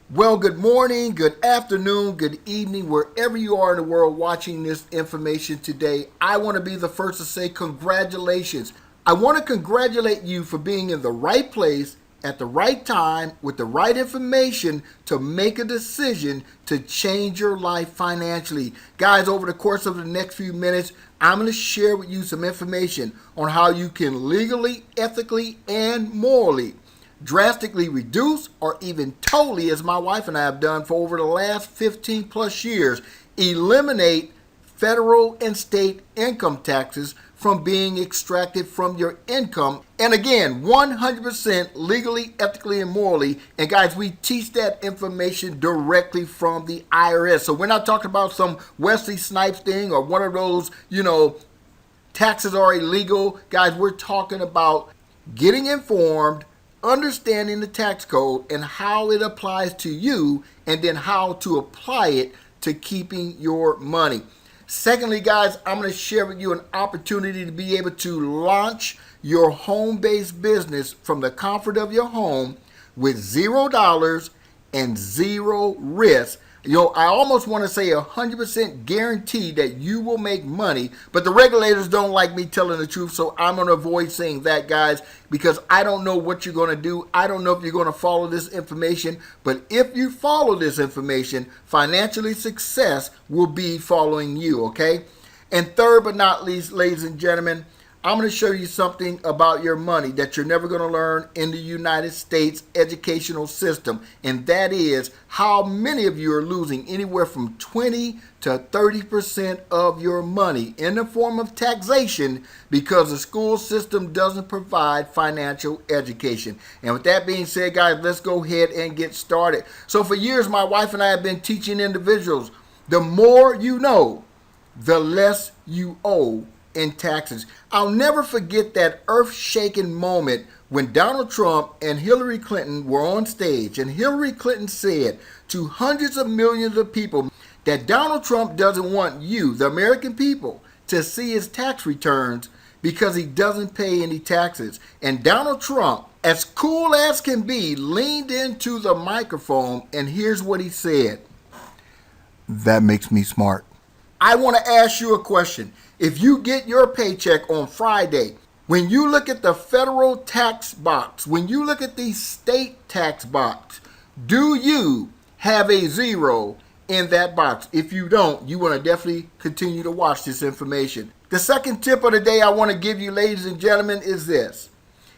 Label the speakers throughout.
Speaker 1: Well, good morning, good afternoon, good evening, wherever you are in the world watching this information today. I want to be the first to say congratulations. I want to congratulate you for being in the right place at the right time with the right information to make a decision to change your life financially. Guys, over the course of the next few minutes, I'm going to share with you some information on how you can legally, ethically, and morally drastically reduce or even totally, as my wife and I have done for over the last 15 plus years, eliminate federal and state income taxes from being extracted from your income. And again, 100% legally, ethically, and morally. And guys, we teach that information directly from the IRS. So we're not talking about some Wesley Snipes thing or one of those, taxes are illegal. Guys, we're talking about getting informed, understanding the tax code and how it applies to you, and then how to apply it to keeping your money. Secondly, guys, I'm going to share with you an opportunity to be able to launch your home-based business from the comfort of your home with $0 and zero risk. I almost want to say 100% guarantee that you will make money, but the regulators don't like me telling the truth, so I'm going to avoid saying that, guys, because I don't know what you're going to do. I don't know if you're going to follow this information, but if you follow this information, financially success will be following you, okay? And third but not least, ladies and gentlemen, I'm going to show you something about your money that you're never going to learn in the United States educational system, and that is how many of you are losing anywhere from 20 to 30% of your money in the form of taxation because the school system doesn't provide financial education. And with that being said, guys, let's go ahead and get started. So for years, my wife and I have been teaching individuals, the more you know, the less you owe in taxes. I'll never forget that earth-shaking moment when Donald Trump and Hillary Clinton were on stage, and Hillary Clinton said to hundreds of millions of people that Donald Trump doesn't want you, the American people, to see his tax returns because he doesn't pay any taxes. And Donald Trump, as cool as can be, leaned into the microphone, and here's what he said. That makes me smart. I want to ask you a question. If you get your paycheck on Friday, when you look at the federal tax box, when you look at the state tax box, do you have a zero in that box? If you don't, you want to definitely continue to watch this information. The second tip of the day I want to give you, ladies and gentlemen, is this.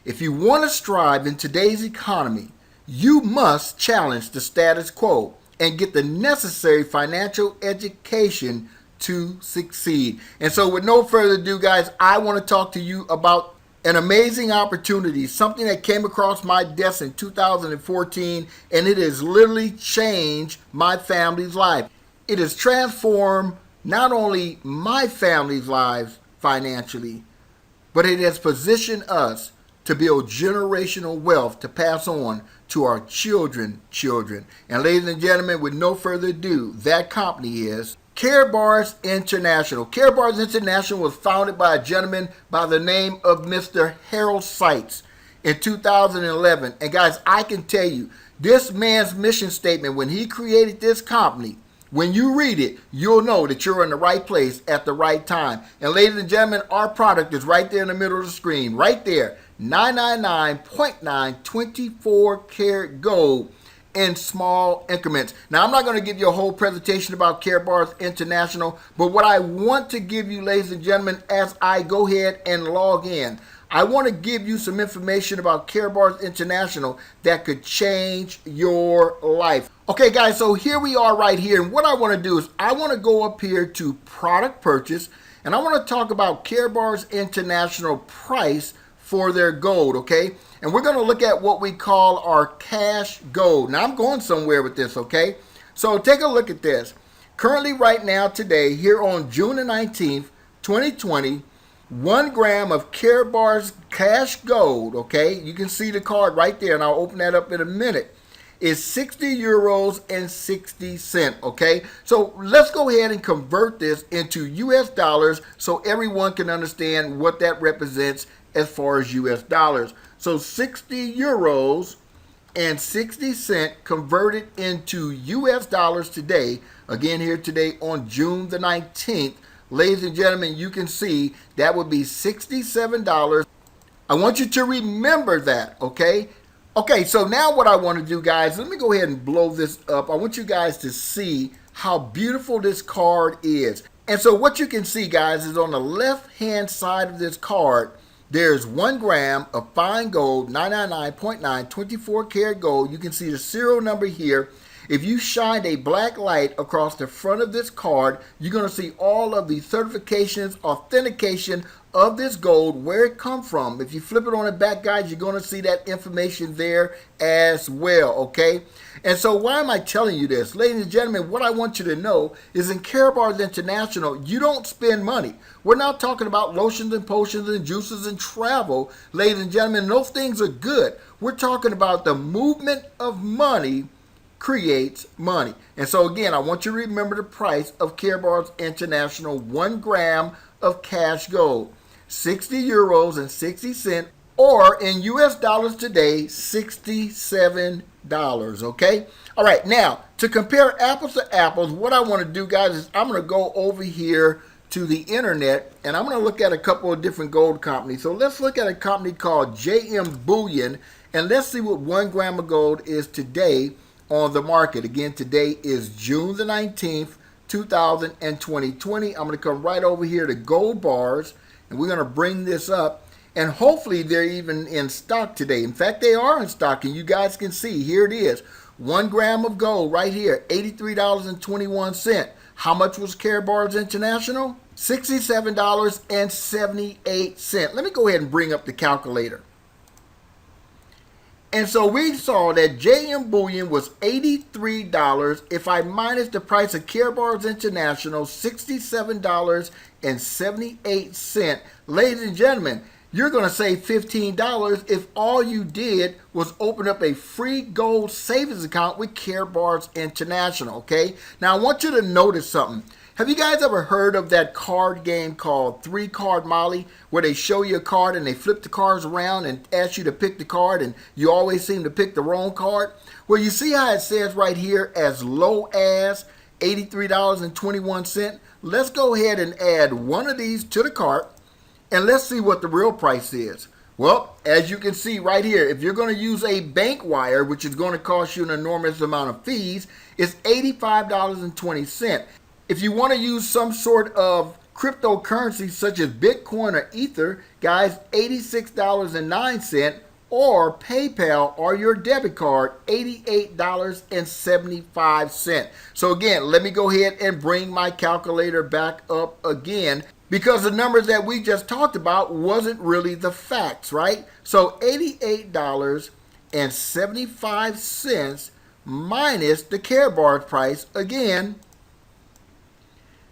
Speaker 1: If you want to strive in today's economy, you must challenge the status quo and get the necessary financial education to succeed. And so with no further ado, guys, I want to talk to you about an amazing opportunity, something that came across my desk in 2014, and it has literally changed my family's life. It has transformed not only my family's lives financially, but it has positioned us to build generational wealth to pass on to our children. And ladies and gentlemen, with no further ado, that company is Karatbars International. Karatbars International was founded by a gentleman by the name of Mr. Harold Seitz in 2011. And guys, I can tell you, this man's mission statement, when he created this company, when you read it, you'll know that you're in the right place at the right time. And ladies and gentlemen, our product is right there in the middle of the screen, right there, 999.9 24 karat gold in small increments. Now, I'm not going to give you a whole presentation about Karatbars International, but what I want to give you, ladies and gentlemen, as I go ahead and log in, I want to give you some information about Karatbars International that could change your life. Okay, guys, so here we are right here, and what I want to do is I want to go up here to product purchase, and I want to talk about Karatbars International price for their gold, okay? And we're going to look at what we call our cash gold. Now, I'm going somewhere with this, okay? So take a look at this. Currently, right now, today, here on June the 19th, 2020, 1 gram of Karatbars cash gold, okay? You can see the card right there, and I'll open that up in a minute, is 60 euros and 60 cents, okay? So let's go ahead and convert this into US dollars so everyone can understand what that represents as far as US dollars. So 60 euros converted into US dollars today. Again, here today on June the 19th. Ladies and gentlemen, you can see that would be $67. I want you to remember that, okay? Okay, so now what I want to do, guys, let me go ahead and blow this up. I want you guys to see how beautiful this card is. And so what you can see, guys, is on the left-hand side of this card, there's 1 gram of fine gold, 999.9, 24 karat gold. You can see the serial number here. If you shine a black light across the front of this card, you're going to see all of the certifications, authentication of this gold, where it come from. If you flip it on the back, guys, you're going to see that information there as well, okay? And so why am I telling you this? Ladies and gentlemen, what I want you to know is in Karatbars International, you don't spend money. We're not talking about lotions and potions and juices and travel. Ladies and gentlemen, those things are good. We're talking about the movement of money creates money. And so again, I want you to remember the price of Karatbars International, 1 gram of cash gold, 60 euros and 60 cents, or in US dollars today, $67, okay? All right, now, to compare apples to apples, what I want to do, guys, is I'm going to go over here to the internet, and I'm going to look at a couple of different gold companies. So let's look at a company called JM Bullion, and let's see what 1 gram of gold is today on the market. Again, today is June the 19th, 2020. I'm going to come right over here to Gold Bars, and we're going to bring this up, and hopefully they're even in stock today. In fact, they are in stock, and you guys can see, here it is, 1 gram of gold right here, $83.21. How much was Karatbars International? $67.78. Let me go ahead and bring up the calculator. And so we saw that JM Bullion was $83. If I minus the price of Karatbars International, $67.78. Ladies and gentlemen, you're going to save $15 if all you did was open up a free gold savings account with Karatbars International, okay? Now, I want you to notice something. Have you guys ever heard of that card game called 3-Card Molly, where they show you a card and they flip the cards around and ask you to pick the card, and you always seem to pick the wrong card? Well, you see how it says right here as low as $83.21? Let's go ahead and add one of these to the cart, and let's see what the real price is. Well, as you can see right here, if you're going to use a bank wire, which is going to cost you an enormous amount of fees, it's $85.20. If you want to use some sort of cryptocurrency such as Bitcoin or Ether, guys, $86.09, or PayPal or your debit card, $88.75. So again, let me go ahead and bring my calculator back up again, because the numbers that we just talked about wasn't really the facts, right? So $88.75 minus the Karatbars price, again,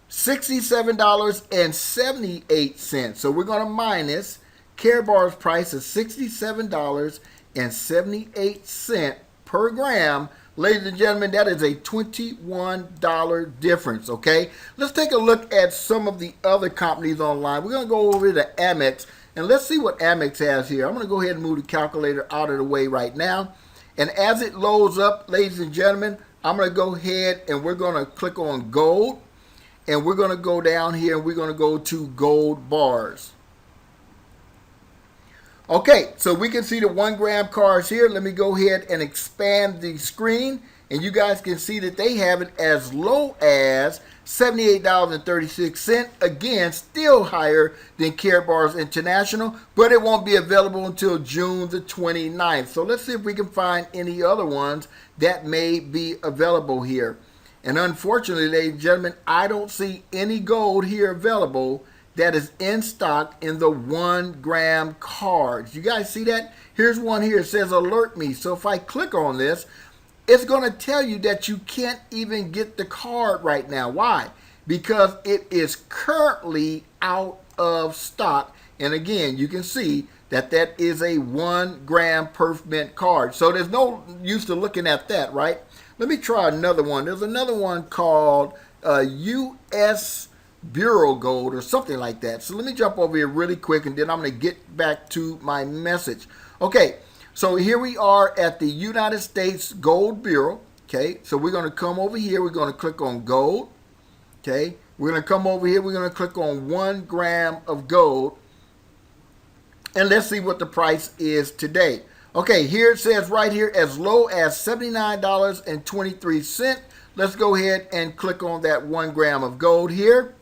Speaker 1: $67.78. So we're going to minus Karatbars price of $67.78 per gram. Ladies and gentlemen, that is a $21 difference, okay? Let's take a look at some of the other companies online. We're going to go over to Amex, and let's see what Amex has here. I'm going to go ahead and move the calculator out of the way right now. And as it loads up, ladies and gentlemen, I'm going to go ahead and we're going to click on gold. And we're going to go down here and we're going to go to Gold Bars. Okay, so we can see the 1 gram cards here. Let me go ahead and expand the screen, and you guys can see that they have it as low as $78.36. Again, still higher than Karatbars International, but it won't be available until June the 29th. So let's see if we can find any other ones that may be available here. And unfortunately, ladies and gentlemen, I don't see any gold here available that is in stock in the 1 gram cards. You guys see that? Here's one here. It says alert me. So if I click on this, it's going to tell you that you can't even get the card right now. Why? Because it is currently out of stock. And again, you can see that that is a 1 gram perf mint card. So there's no use to looking at that, right? Let me try another one. There's another one called U.S. Bureau Gold or something like that. So let me jump over here really quick, and then I'm going to get back to my message. Okay, So here we are at the United States Gold Bureau. Okay, so we're going to come over here. We're going to click on gold. Okay, we're going to come over here. We're going to click on 1 gram of gold. And let's see what the price is today. Okay, here it says right here as low as $79.23. Let's go ahead and click on that 1 gram of gold here.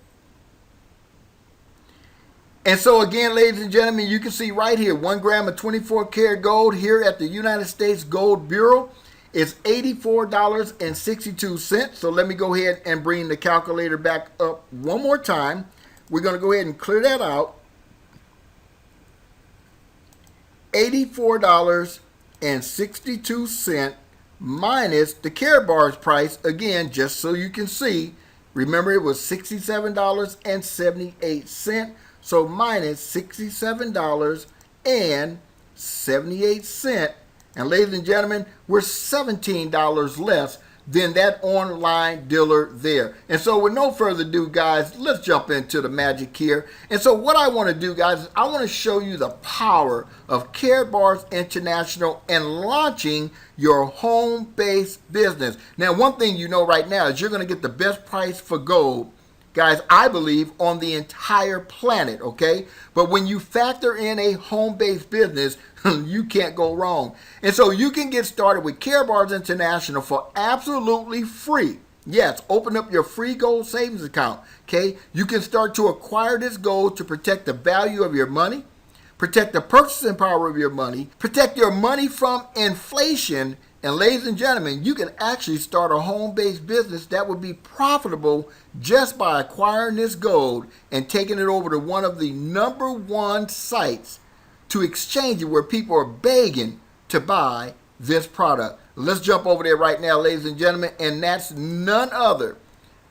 Speaker 1: And so again, ladies and gentlemen, you can see right here, 1 gram of 24 karat gold here at the United States Gold Bureau is $84.62. So let me go ahead and bring the calculator back up one more time. We're going to go ahead and clear that out. $84.62 minus the Karatbars price, again, just so you can see. Remember, it was $67.78. So minus $67.78. And ladies and gentlemen, we're $17 less than that online dealer there. And so with no further ado, guys, let's jump into the magic here. And so what I want to do, guys, is I want to show you the power of Karatbars International and launching your home-based business. Now, one thing you know right now is you're going to get the best price for gold, guys, I believe, on the entire planet, okay? But when you factor in a home-based business, you can't go wrong. And so you can get started with Karatbars International for absolutely free. Yes, open up your free gold savings account, okay? You can start to acquire this gold to protect the value of your money, protect the purchasing power of your money, protect your money from inflation. And ladies and gentlemen, you can actually start a home-based business that would be profitable just by acquiring this gold and taking it over to one of the #1 sites to exchange it, where people are begging to buy this product. Let's jump over there right now, ladies and gentlemen, and that's none other,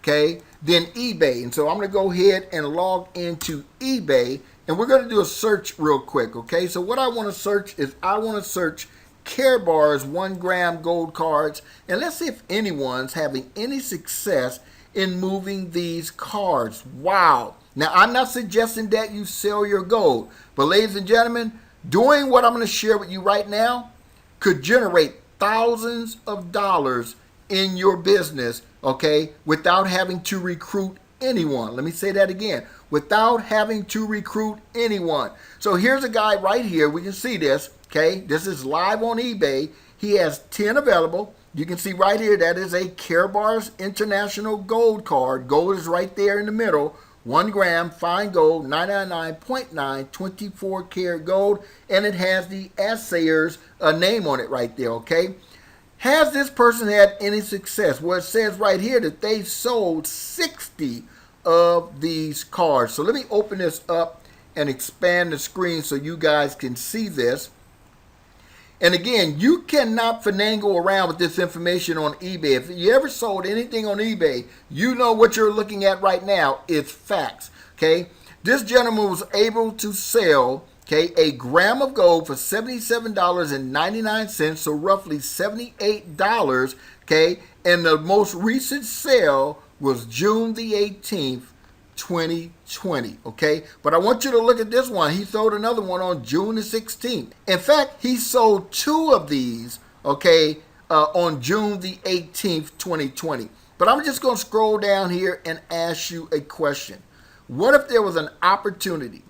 Speaker 1: okay, than eBay. And so I'm going to go ahead and log into eBay, and we're going to do a search real quick, okay? So what I want to search is I want to search Karatbars 1 gram gold cards, and let's see if anyone's having any success in moving these cards. Wow. Now, I'm not suggesting that you sell your gold, but ladies and gentlemen, doing what I'm going to share with you right now could generate thousands of dollars in your business, okay, without having to recruit anyone. Let me say that again, without having to recruit anyone. So here's a guy right here. We can see this, okay? This is live on eBay. He has 10 available. You can see right here, that is a Karatbars International gold card. Gold is right there in the middle. 1 gram, fine gold, 999.9, 24 karat gold, and it has the assayer's name on it right there, okay? Has this person had any success? Well, it says right here that they sold 60 of these cards. So let me open this up and expand the screen so you guys can see this. And again, you cannot finagle around with this information on eBay. If you ever sold anything on eBay, you know what you're looking at right now. It's facts, okay? This gentleman was able to sell, okay, a gram of gold for $77.99, so roughly $78, okay? And the most recent sale was June the 18th, 2020, okay? But I want you to look at this one. He sold another one on June the 16th. In fact, he sold 2 of these, okay, on June the 18th, 2020. But I'm just going to scroll down here and ask you a question. What if there was an opportunity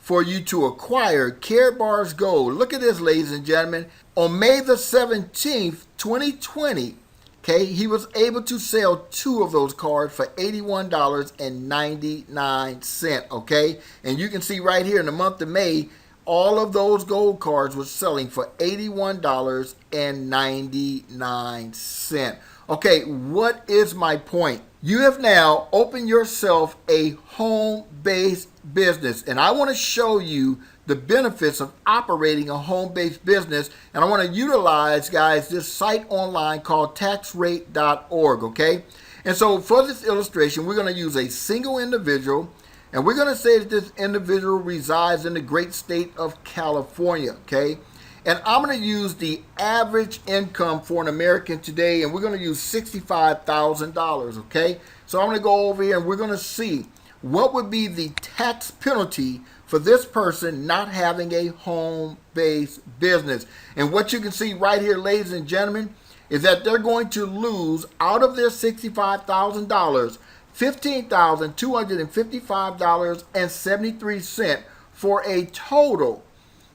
Speaker 1: for you to acquire Karatbars gold? Look at this, ladies and gentlemen. On May the 17th, 2020, okay, he was able to sell 2 of those cards for $81.99, okay? And you can see right here in the month of May, all of those gold cards were selling for $81.99. Okay, what is my point? You have now opened yourself a home-based business, and I want to show you the benefits of operating a home-based business, and I want to utilize, guys, this site online called taxrate.org, okay? And so for this illustration, we're going to use a single individual, and we're going to say that this individual resides in the great state of California, okay? And I'm going to use the average income for an American today, and we're going to use $65,000, okay? So I'm going to go over here, and we're going to see what would be the tax penalty for this person not having a home-based business. And what you can see right here, ladies and gentlemen, is that they're going to lose out of their $65,000, $15,255.73 for a total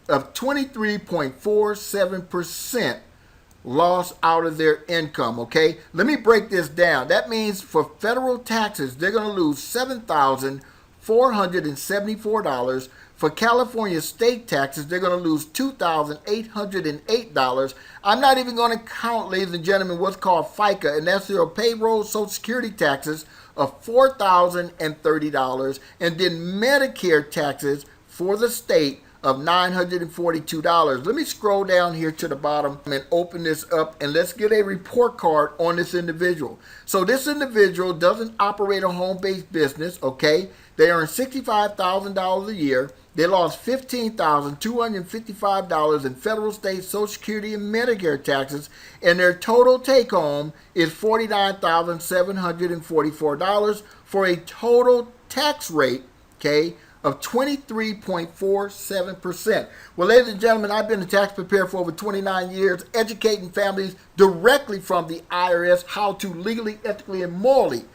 Speaker 1: of 23.47% loss out of their income, okay? Let me break this down. That means for federal taxes, they're going to lose $7,474. For California state taxes, they're going to lose $2,808. I'm not even going to count, ladies and gentlemen, what's called FICA, and that's their payroll Social Security taxes of $4,030, and then Medicare taxes for the state of $942. Let me scroll down here to the bottom and open this up, and let's get a report card on this individual. So this individual doesn't operate a home-based business, okay? They earn $65,000 a year. They lost $15,255 in federal, state, Social Security, and Medicare taxes, and their total take-home is $49,744 for a total tax rate, okay, of 23.47%. Well, ladies and gentlemen, I've been a tax preparer for over 29 years, educating families directly from the IRS how to legally, ethically, and morally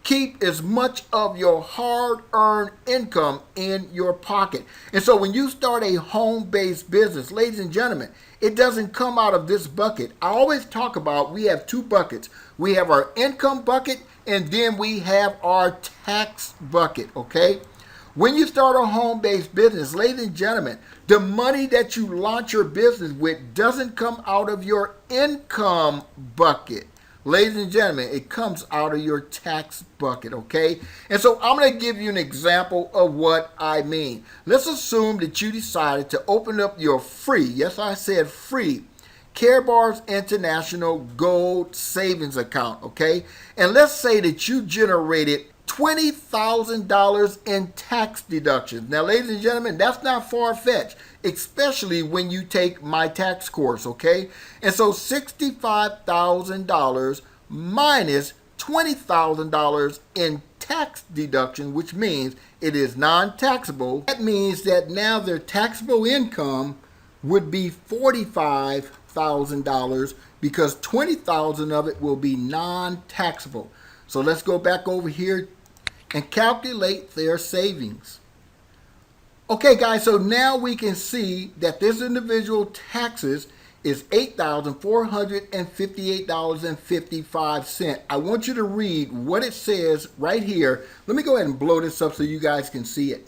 Speaker 1: keep as much of your hard-earned income in your pocket. And so when you start a home-based business, ladies and gentlemen, it doesn't come out of this bucket. I always talk about we have two buckets. We have our income bucket, and then we have our tax bucket, okay? When you start a home-based business, ladies and gentlemen, the money that you launch your business with doesn't come out of your income bucket. Ladies and gentlemen, it comes out of your tax bucket, okay? And so I'm going to give you an example of what I mean. Let's assume that you decided to open up your free, yes, I said free, Karatbars International Gold Savings Account, okay? And let's say that you generated $20,000 in tax deductions. Now, ladies and gentlemen, that's not far-fetched, especially when you take my tax course, okay? And so $65,000 minus $20,000 in tax deduction, which means it is non-taxable. That means that now their taxable income would be $45,000 because $20,000 of it will be non-taxable. So let's go back over here and calculate their savings. Okay, guys, so now we can see that this individual taxes is $8,458.55. I want you to read what it says right here. Let me go ahead and blow this up so you guys can see it.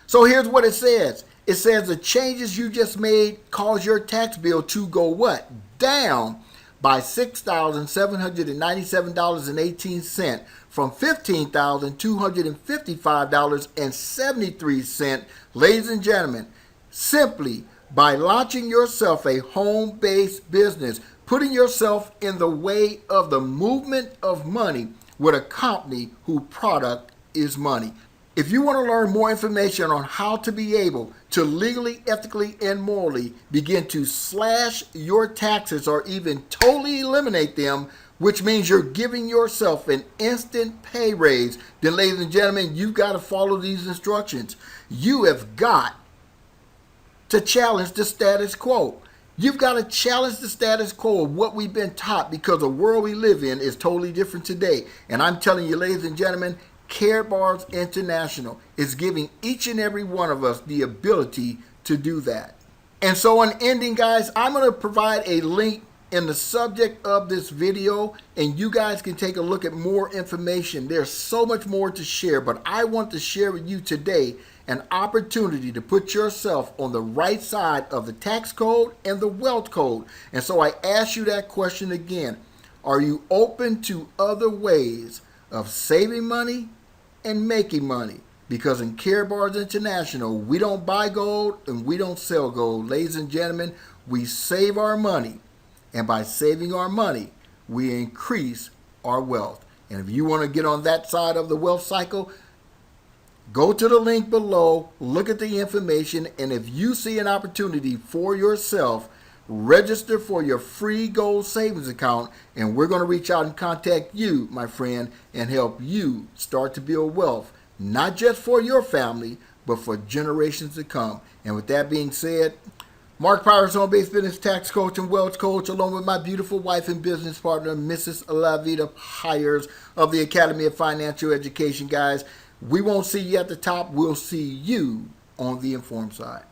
Speaker 1: So here's what it says. It says the changes you just made cause your tax bill to go what? Down by $6,797.18 from $15,255.73. Ladies and gentlemen, simply by launching yourself a home-based business, putting yourself in the way of the movement of money with a company whose product is money. If you want to learn more information on how to be able to legally, ethically, and morally begin to slash your taxes or even totally eliminate them, which means you're giving yourself an instant pay raise, then ladies and gentlemen, you've got to follow these instructions. You have got to challenge the status quo. You've got to challenge the status quo of what we've been taught, because the world we live in is totally different today. And I'm telling you, ladies and gentlemen, Karatbars International is giving each and every one of us the ability to do that. And so in ending, guys, I'm going to provide a link in the subject of this video, and you guys can take a look at more information. There's so much more to share, but I want to share with you today an opportunity to put yourself on the right side of the tax code and the wealth code. And so I ask you that question again. Are you open to other ways of saving money and making money? Because in Karatbars International, we don't buy gold and we don't sell gold. Ladies and gentlemen, we save our money. And by saving our money, we increase our wealth. And if you want to get on that side of the wealth cycle, go to the link below, look at the information, and if you see an opportunity for yourself, register for your free gold savings account, and we're going to reach out and contact you, my friend, and help you start to build wealth, not just for your family, but for generations to come. And with that being said, Mark Powers, home-based business tax coach and wealth coach, along with my beautiful wife and business partner, Mrs. Lavita Hires of the Academy of Financial Education. Guys, we won't see you at the top. We'll see you on the informed side.